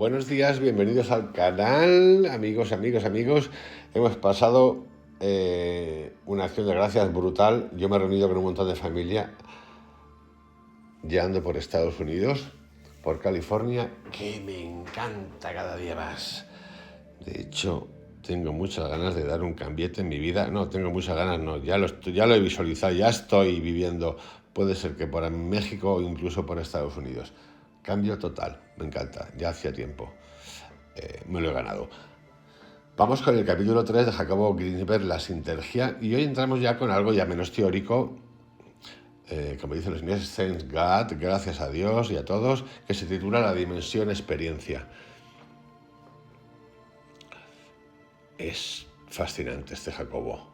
Buenos días, bienvenidos al canal, amigos. Hemos pasado una acción de gracias brutal. Yo me he reunido con un montón de familia, ya ando por Estados Unidos, por California, que me encanta cada día más. De hecho, tengo muchas ganas de dar un cambiete en mi vida. No, tengo muchas ganas, no, ya lo he visualizado, ya estoy viviendo. Puede ser que por México o incluso por Estados Unidos. Cambio total, me encanta, ya hacía tiempo. Me lo he ganado. Vamos con el capítulo 3 de Jacobo Greenberg, la sinergia, y hoy entramos ya con algo ya menos teórico, como dicen los ingleses, thank God, gracias a Dios y a todos, que se titula La dimensión experiencia. Es fascinante este Jacobo.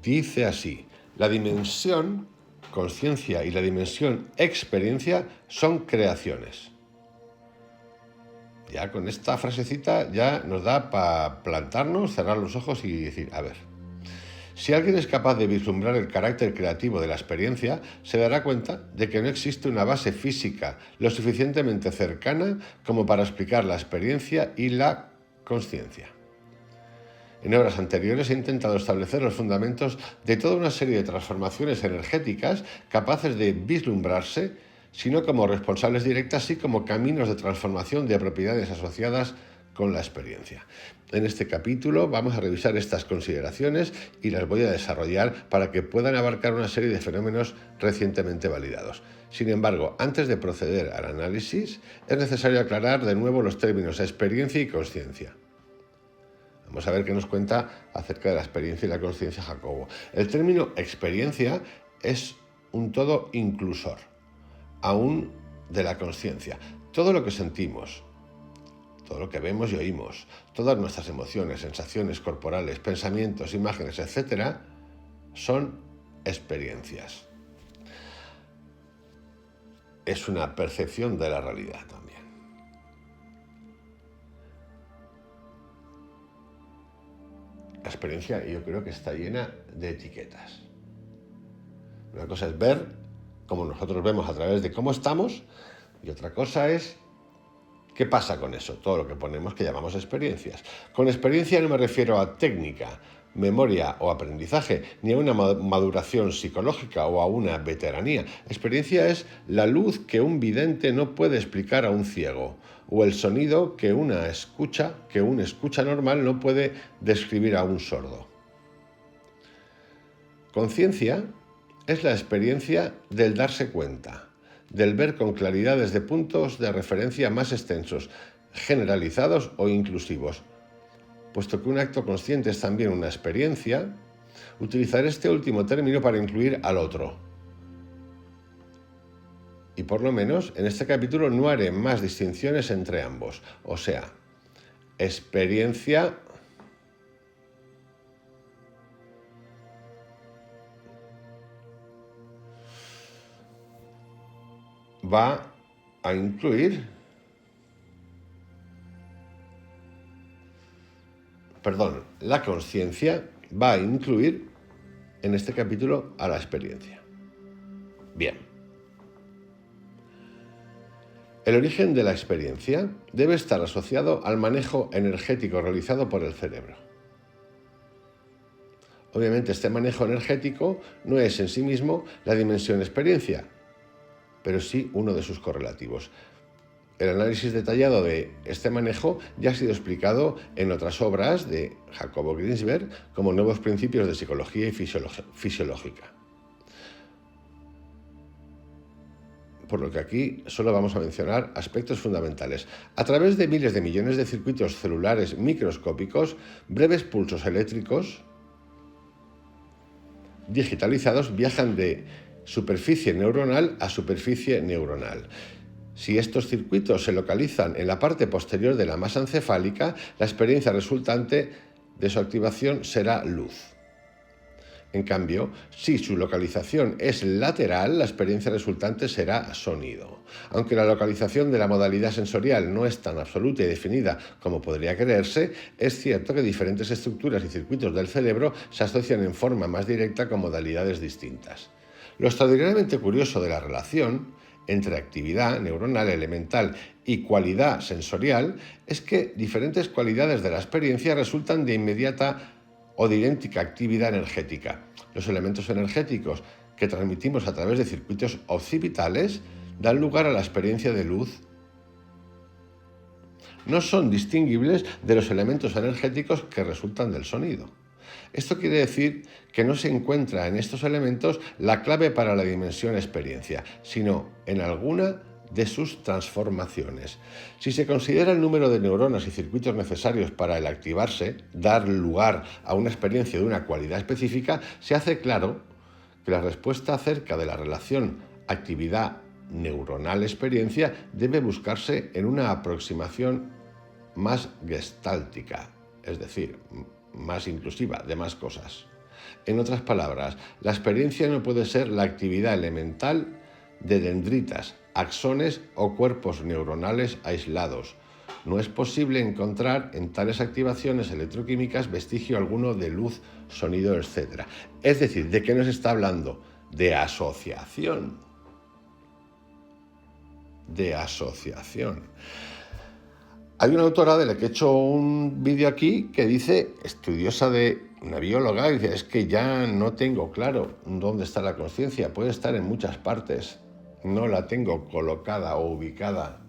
Dice así: la dimensión conciencia y la dimensión experiencia son creaciones. Ya con esta frasecita ya nos da para plantarnos, cerrar los ojos y decir, a ver, si alguien es capaz de vislumbrar el carácter creativo de la experiencia, se dará cuenta de que no existe una base física lo suficientemente cercana como para explicar la experiencia y la consciencia. En obras anteriores he intentado establecer los fundamentos de toda una serie de transformaciones energéticas capaces de vislumbrarse, sino como responsables directas, sí como caminos de transformación de propiedades asociadas con la experiencia. En este capítulo vamos a revisar estas consideraciones y las voy a desarrollar para que puedan abarcar una serie de fenómenos recientemente validados. Sin embargo, antes de proceder al análisis, es necesario aclarar de nuevo los términos experiencia y consciencia. Vamos a ver qué nos cuenta acerca de la experiencia y la consciencia Jacobo. El término experiencia es un todo inclusor, aún de la consciencia. Todo lo que sentimos, todo lo que vemos y oímos, todas nuestras emociones, sensaciones corporales, pensamientos, imágenes, etc., son experiencias. Es una percepción de la realidad también. La experiencia, yo creo que está llena de etiquetas. Una cosa es ver cómo nosotros vemos a través de cómo estamos, y otra cosa es qué pasa con eso, todo lo que ponemos que llamamos experiencias. Con experiencia no me refiero a técnica, memoria o aprendizaje, ni a una maduración psicológica o a una veteranía. Experiencia es la luz que un vidente no puede explicar a un ciego, o el sonido que un escucha normal no puede describir a un sordo. Conciencia es la experiencia del darse cuenta, del ver con claridad desde puntos de referencia más extensos, generalizados o inclusivos. Puesto que un acto consciente es también una experiencia, utilizaré este último término para incluir al otro. Y por lo menos en este capítulo no haré más distinciones entre ambos. O sea, experiencia va a incluir, la conciencia va a incluir en este capítulo a la experiencia. Bien. El origen de la experiencia debe estar asociado al manejo energético realizado por el cerebro. Obviamente, este manejo energético no es en sí mismo la dimensión experiencia, pero sí uno de sus correlativos. El análisis detallado de este manejo ya ha sido explicado en otras obras de Jacobo Greenberg como Nuevos Principios de Psicología y Fisiológica. Por lo que aquí solo vamos a mencionar aspectos fundamentales. A través de miles de millones de circuitos celulares microscópicos, breves pulsos eléctricos digitalizados viajan de superficie neuronal a superficie neuronal. Si estos circuitos se localizan en la parte posterior de la masa encefálica, la experiencia resultante de su activación será luz. En cambio, si su localización es lateral, la experiencia resultante será sonido. Aunque la localización de la modalidad sensorial no es tan absoluta y definida como podría creerse, es cierto que diferentes estructuras y circuitos del cerebro se asocian en forma más directa con modalidades distintas. Lo extraordinariamente curioso de la relación entre actividad neuronal elemental y cualidad sensorial es que diferentes cualidades de la experiencia resultan de inmediata o de idéntica actividad energética. Los elementos energéticos que transmitimos a través de circuitos occipitales dan lugar a la experiencia de luz. No son distinguibles de los elementos energéticos que resultan del sonido. Esto quiere decir que no se encuentra en estos elementos la clave para la dimensión experiencia, sino en alguna de sus transformaciones. Si se considera el número de neuronas y circuitos necesarios para el activarse, dar lugar a una experiencia de una cualidad específica, se hace claro que la respuesta acerca de la relación actividad neuronal-experiencia debe buscarse en una aproximación más gestáltica, es decir, más inclusiva, de más cosas. En otras palabras, la experiencia no puede ser la actividad elemental de dendritas, axones o cuerpos neuronales aislados. No es posible encontrar en tales activaciones electroquímicas vestigio alguno de luz, sonido, etc. Es decir, ¿de qué nos está hablando? De asociación. De asociación. Hay una autora de la que he hecho un vídeo aquí que dice, estudiosa de una bióloga, dice, es que ya no tengo claro dónde está la conciencia, puede estar en muchas partes, no la tengo colocada o ubicada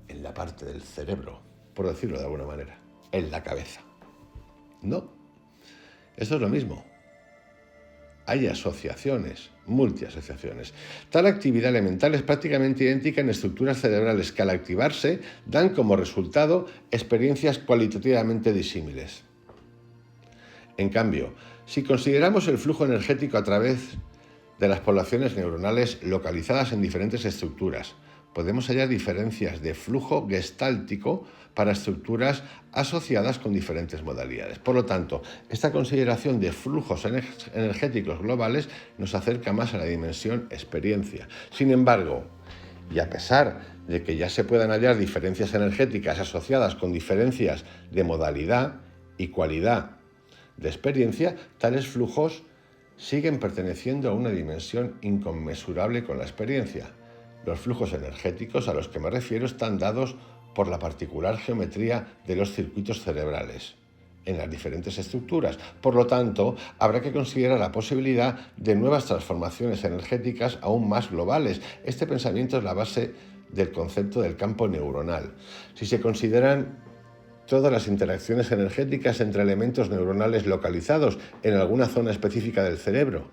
en la parte del cerebro, por decirlo de alguna manera, en la cabeza. No, esto es lo mismo. Hay asociaciones, multiasociaciones. Tal actividad elemental es prácticamente idéntica en estructuras cerebrales que al activarse dan como resultado experiencias cualitativamente disímiles. En cambio, si consideramos el flujo energético a través de las poblaciones neuronales localizadas en diferentes estructuras, podemos hallar diferencias de flujo gestáltico para estructuras asociadas con diferentes modalidades. Por lo tanto, esta consideración de flujos energéticos globales nos acerca más a la dimensión experiencia. Sin embargo, y a pesar de que ya se puedan hallar diferencias energéticas asociadas con diferencias de modalidad y cualidad de experiencia, tales flujos siguen perteneciendo a una dimensión inconmensurable con la experiencia. Los flujos energéticos a los que me refiero están dados por la particular geometría de los circuitos cerebrales en las diferentes estructuras. Por lo tanto, habrá que considerar la posibilidad de nuevas transformaciones energéticas aún más globales. Este pensamiento es la base del concepto del campo neuronal. Si se consideran todas las interacciones energéticas entre elementos neuronales localizados en alguna zona específica del cerebro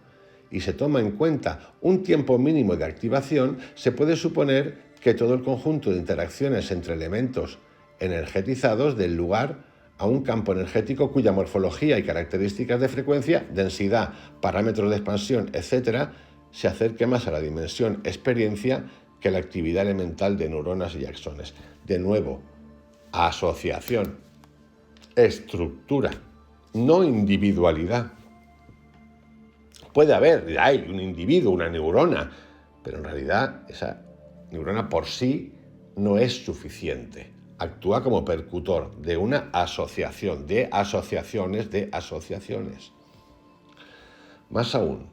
y se toma en cuenta un tiempo mínimo de activación, se puede suponer que todo el conjunto de interacciones entre elementos energetizados dé lugar a un campo energético cuya morfología y características de frecuencia, densidad, parámetros de expansión, etc., se acerque más a la dimensión experiencia que la actividad elemental de neuronas y axones. De nuevo, asociación, estructura, no individualidad. Puede haber, hay un individuo, una neurona, pero en realidad esa neurona por sí no es suficiente. Actúa como percutor de una asociación, de asociaciones, de asociaciones. Más aún,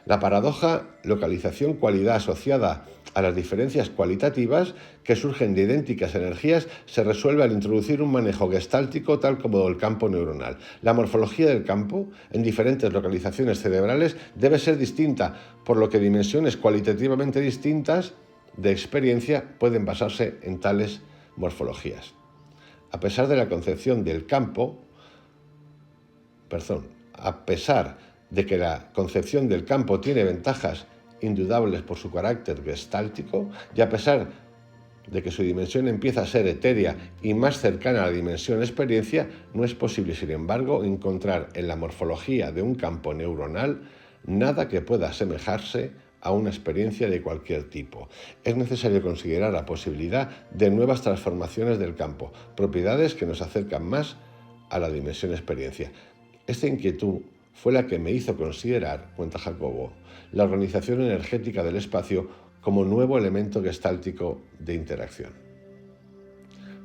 la paradoja localización-cualidad asociada a las diferencias cualitativas que surgen de idénticas energías se resuelve al introducir un manejo gestáltico tal como el campo neuronal. La morfología del campo en diferentes localizaciones cerebrales debe ser distinta, por lo que dimensiones cualitativamente distintas de experiencia pueden basarse en tales morfologías. A pesar de la concepción del campo, a pesar de que la concepción del campo tiene ventajas indudables por su carácter gestáltico, y a pesar de que su dimensión empieza a ser etérea y más cercana a la dimensión experiencia, no es posible, sin embargo, encontrar en la morfología de un campo neuronal nada que pueda asemejarse a una experiencia de cualquier tipo. Es necesario considerar la posibilidad de nuevas transformaciones del campo, propiedades que nos acercan más a la dimensión experiencia. Esta inquietud fue la que me hizo considerar, cuenta Jacobo, la organización energética del espacio como nuevo elemento gestáltico de interacción.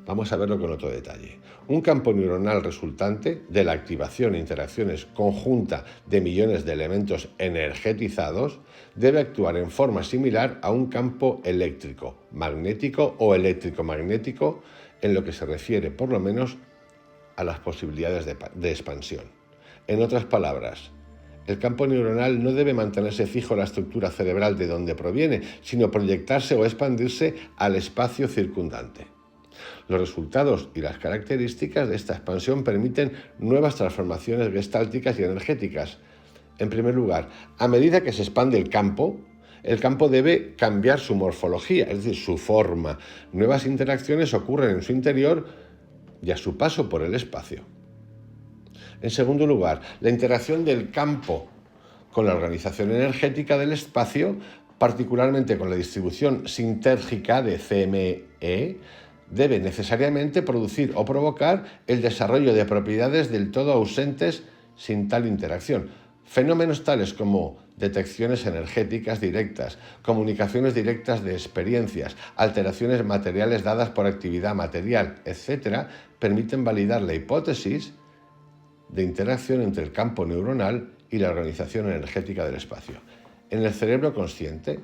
Vamos a verlo con otro detalle. Un campo neuronal resultante de la activación e interacciones conjunta de millones de elementos energetizados debe actuar en forma similar a un campo eléctrico, magnético o eléctrico-magnético en lo que se refiere por lo menos a las posibilidades de expansión. En otras palabras, el campo neuronal no debe mantenerse fijo en la estructura cerebral de donde proviene, sino proyectarse o expandirse al espacio circundante. Los resultados y las características de esta expansión permiten nuevas transformaciones gestálticas y energéticas. En primer lugar, a medida que se expande el campo debe cambiar su morfología, es decir, su forma. Nuevas interacciones ocurren en su interior y a su paso por el espacio. En segundo lugar, la interacción del campo con la organización energética del espacio, particularmente con la distribución sintérgica de CME, debe necesariamente producir o provocar el desarrollo de propiedades del todo ausentes sin tal interacción. Fenómenos tales como detecciones energéticas directas, comunicaciones directas de experiencias, alteraciones materiales dadas por actividad material, etc., permiten validar la hipótesis de interacción entre el campo neuronal y la organización energética del espacio. En el cerebro consciente,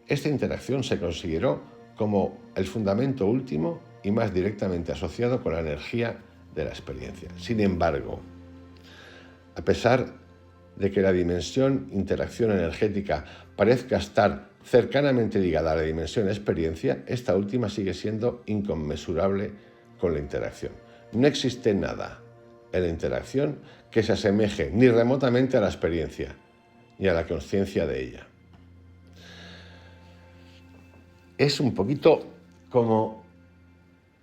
esta interacción se consideró como el fundamento último y más directamente asociado con la energía de la experiencia. Sin embargo, a pesar de que la dimensión interacción energética parezca estar cercanamente ligada a la dimensión experiencia, esta última sigue siendo inconmensurable con la interacción. No existe nada en la interacción que se asemeje ni remotamente a la experiencia, ni a la conciencia de ella. Es un poquito como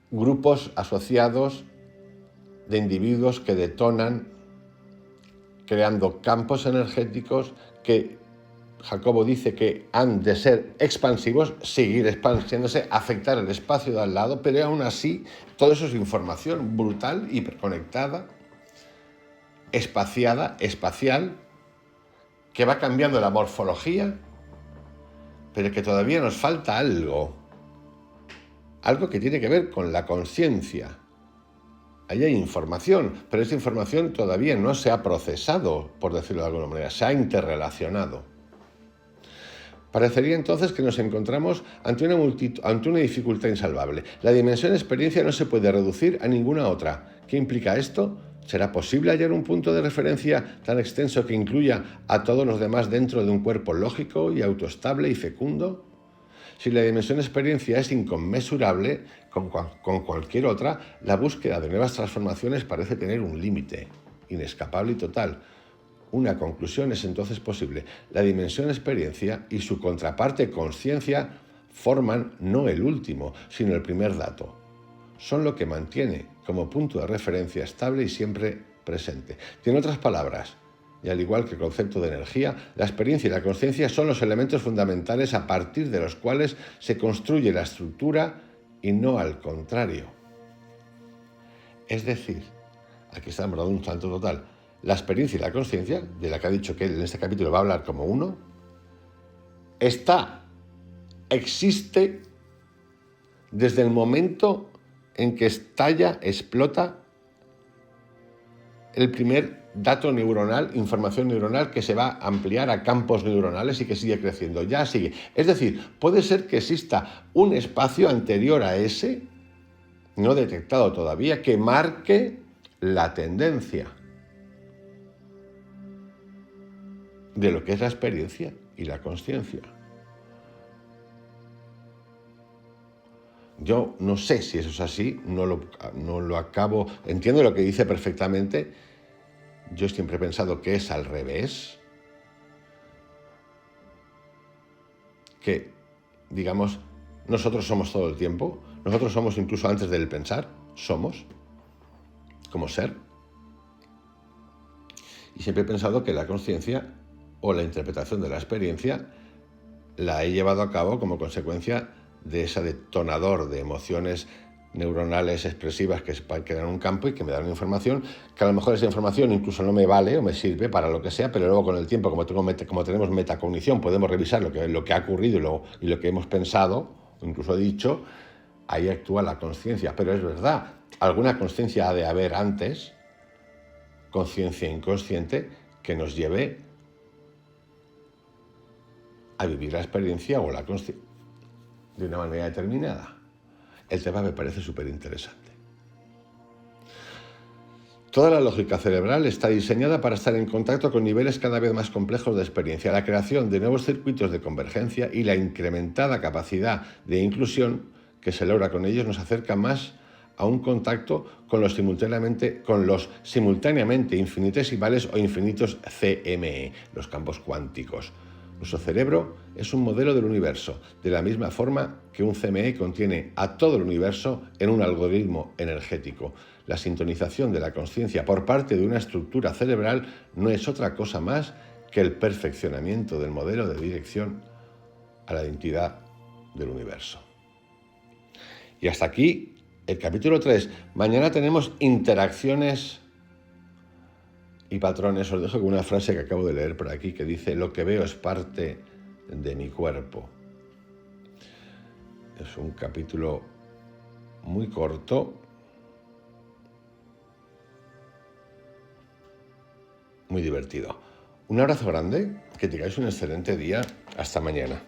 grupos asociados de individuos que detonan creando campos energéticos que Jacobo dice que han de ser expansivos, seguir expandiéndose, afectar el espacio de al lado, pero aún así todo eso es información brutal, hiperconectada, espacial, que va cambiando la morfología, pero que todavía nos falta algo que tiene que ver con la conciencia. Ahí hay información, pero esa información todavía no se ha procesado, por decirlo de alguna manera, se ha interrelacionado. Parecería entonces que nos encontramos ante una dificultad insalvable. La dimensión experiencia no se puede reducir a ninguna otra. ¿Qué implica esto? ¿Será posible hallar un punto de referencia tan extenso que incluya a todos los demás dentro de un cuerpo lógico y autoestable y fecundo? Si la dimensión experiencia es inconmensurable con cualquier otra, la búsqueda de nuevas transformaciones parece tener un límite, inescapable y total. Una conclusión es entonces posible. La dimensión experiencia y su contraparte conciencia forman no el último, sino el primer dato. Son lo que mantiene como punto de referencia estable y siempre presente. En otras palabras, y al igual que el concepto de energía, la experiencia y la conciencia son los elementos fundamentales a partir de los cuales se construye la estructura y no al contrario. Es decir, aquí estamos dando un salto total. La experiencia y la conciencia, de la que ha dicho que él en este capítulo va a hablar como uno, existe desde el momento en que explota el primer dato neuronal, información neuronal que se va a ampliar a campos neuronales y que sigue creciendo, ya sigue. Es decir, puede ser que exista un espacio anterior a ese, no detectado todavía, que marque la tendencia de lo que es la experiencia y la conciencia. Yo no sé si eso es así, no lo acabo, entiendo lo que dice perfectamente. Yo siempre he pensado que es al revés, que, digamos, nosotros somos todo el tiempo, nosotros somos incluso antes del pensar, somos, como ser. Y siempre he pensado que la conciencia o la interpretación de la experiencia la he llevado a cabo como consecuencia de ese detonador de emociones neuronales expresivas que dan un campo y que me dan una información, que a lo mejor esa información incluso no me vale o me sirve para lo que sea, pero luego con el tiempo, como tenemos metacognición, podemos revisar lo que ha ocurrido y lo que hemos pensado, o incluso dicho, Ahí actúa la consciencia, pero es verdad, alguna consciencia ha de haber antes, conciencia inconsciente, que nos lleve a vivir la experiencia o la consciencia de una manera determinada. El tema me parece súper interesante. Toda la lógica cerebral está diseñada para estar en contacto con niveles cada vez más complejos de experiencia. La creación de nuevos circuitos de convergencia y la incrementada capacidad de inclusión que se logra con ellos nos acerca más a un contacto con los simultáneamente infinitesimales o infinitos CME, los campos cuánticos. Nuestro cerebro es un modelo del universo, de la misma forma que un CME contiene a todo el universo en un algoritmo energético. La sintonización de la consciencia por parte de una estructura cerebral no es otra cosa más que el perfeccionamiento del modelo de dirección a la identidad del universo. Y hasta aquí el capítulo 3. Mañana tenemos interacciones y patrones. Os dejo con una frase que acabo de leer por aquí que dice: lo que veo es parte de mi cuerpo. Es un capítulo muy corto, muy divertido. Un abrazo grande, que tengáis un excelente día. Hasta mañana.